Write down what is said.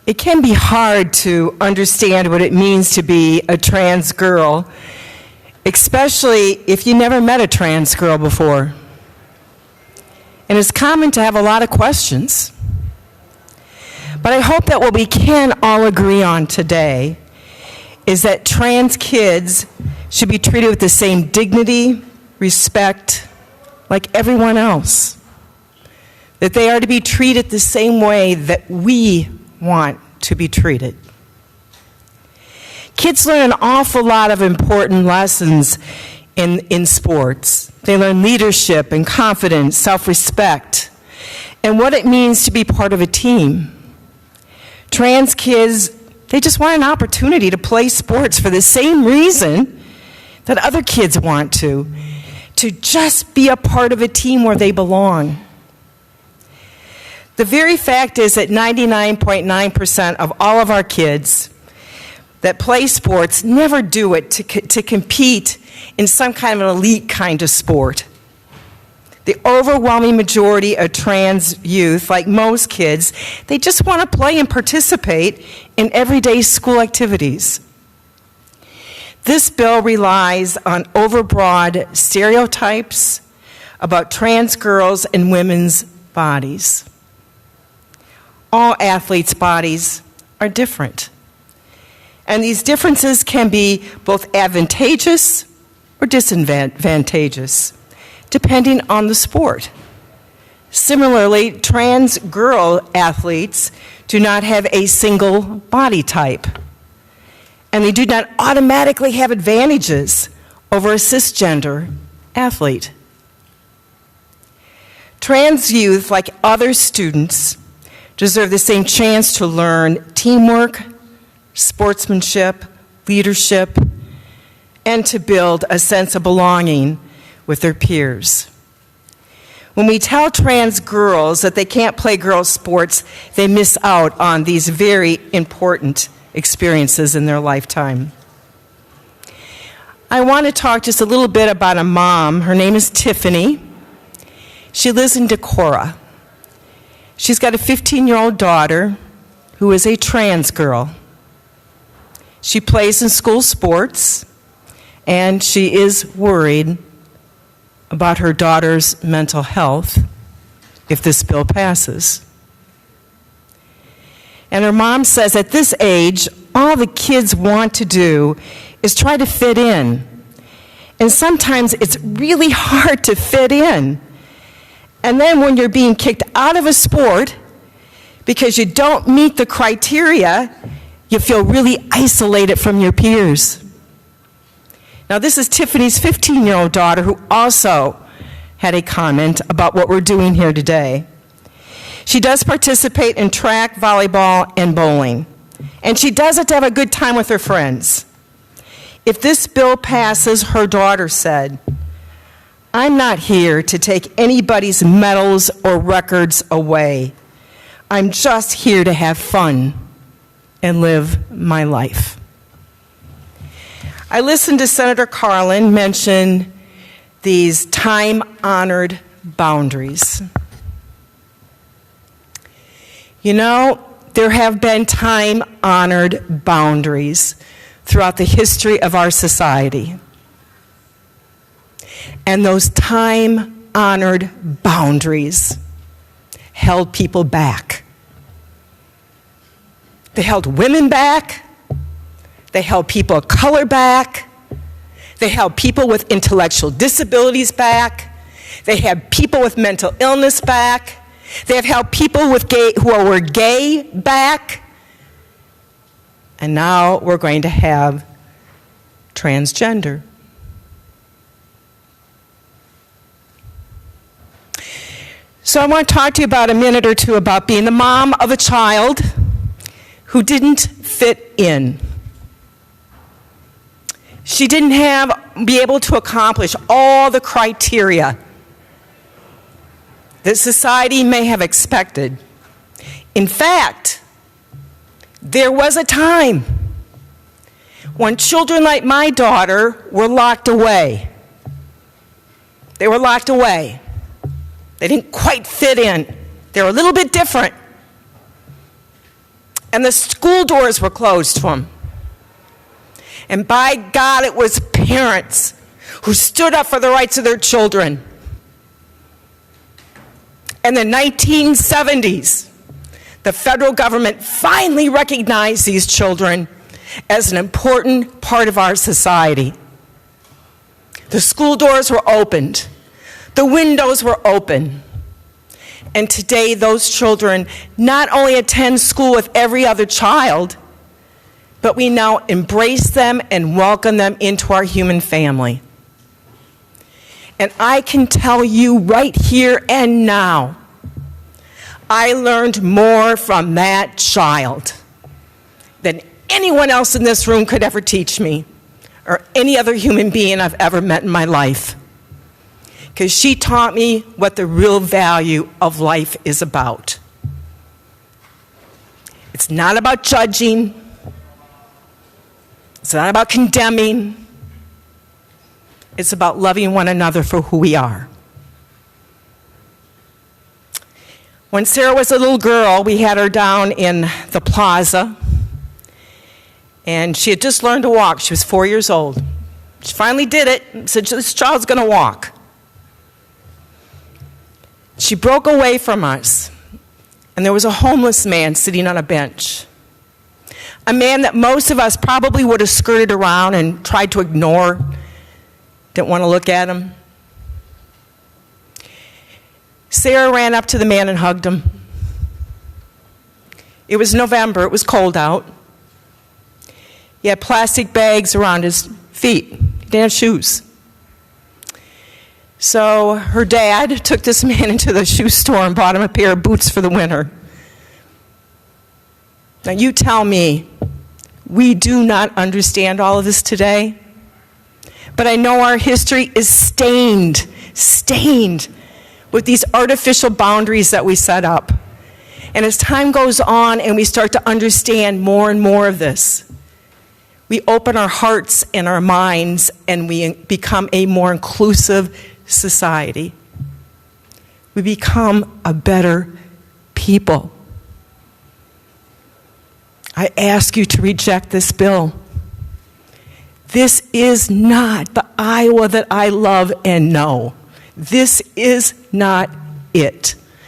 It can be hard to understand what it means to be a trans girl, especially if you never met a trans girl before. And it's common to have a lot of questions. But I hope that what we can all agree on today is that trans kids should be treated with the same dignity, respect, like everyone else. That they are to be treated the same way that we want to be treated. Kids learn an awful lot of important lessons in sports. They learn leadership and confidence, self-respect, and what it means to be part of a team. Trans kids, they just want an opportunity to play sports for the same reason that other kids want to just be a part of a team where they belong. The very fact is that 99.9% of all of our kids that play sports never do it to compete in some kind of an elite kind of sport. The overwhelming majority of trans youth, like most kids, they just want to play and participate in everyday school activities. This bill relies on overbroad stereotypes about trans girls and women's bodies. All athletes' bodies are different. And these differences can be both advantageous or disadvantageous, depending on the sport. Similarly, trans girl athletes do not have a single body type, and they do not automatically have advantages over a cisgender athlete. Trans youth, like other students, deserve the same chance to learn teamwork, sportsmanship, leadership, and to build a sense of belonging with their peers. When we tell trans girls that they can't play girls' sports, they miss out on these very important experiences in their lifetime. I want to talk just a little bit about a mom. Her name is Tiffany. She lives in Decorah. She's got a 15-year-old daughter who is a trans girl. She plays in school sports, and she is worried about her daughter's mental health if this bill passes. And her mom says at this age, all the kids want to do is try to fit in. And sometimes it's really hard to fit in. And then when you're being kicked out of a sport because you don't meet the criteria, you feel really isolated from your peers. Now, this is Tiffany's 15-year-old daughter who also had a comment about what we're doing here today. She does participate in track, volleyball, and bowling. And she does it to have a good time with her friends. If this bill passes, her daughter said, "I'm not here to take anybody's medals or records away. I'm just here to have fun and live my life." I listened to Senator Carlin mention these time-honored boundaries. You know, there have been time-honored boundaries throughout the history of our society. And those time-honored boundaries held people back. They held women back. They held people of color back. They held people with intellectual disabilities back. They had people with mental illness back. They have held people who were gay back. And now we're going to have transgender. So I want to talk to you about a minute or two about being the mom of a child who didn't fit in. She didn't be able to accomplish all the criteria that society may have expected. In fact, there was a time when children like my daughter were locked away. They were locked away. They didn't quite fit in. They were a little bit different. And the school doors were closed to them. And by God, it was parents who stood up for the rights of their children. In the 1970s, the federal government finally recognized these children as an important part of our society. The school doors were opened. The windows were open. And today, those children not only attend school with every other child, but we now embrace them and welcome them into our human family. And I can tell you right here and now, I learned more from that child than anyone else in this room could ever teach me, or any other human being I've ever met in my life. Because she taught me what the real value of life is about. It's not about judging. It's not about condemning. It's about loving one another for who we are. When Sarah was a little girl, we had her down in the plaza, and she had just learned to walk. She was 4 years old. She finally did it and said, this child's going to walk. She broke away from us, and there was a homeless man sitting on a bench. A man that most of us probably would have skirted around and tried to ignore, didn't want to look at him. Sarah ran up to the man and hugged him. It was November, it was cold out. He had plastic bags around his feet. He didn't have shoes. So her dad took this man into the shoe store and bought him a pair of boots for the winter. Now you tell me, we do not understand all of this today, but I know our history is stained with these artificial boundaries that we set up. And as time goes on and we start to understand more and more of this, we open our hearts and our minds and we become a more inclusive society. We become a better people. I ask you to reject this bill. This is not the Iowa that I love and know. This is not it.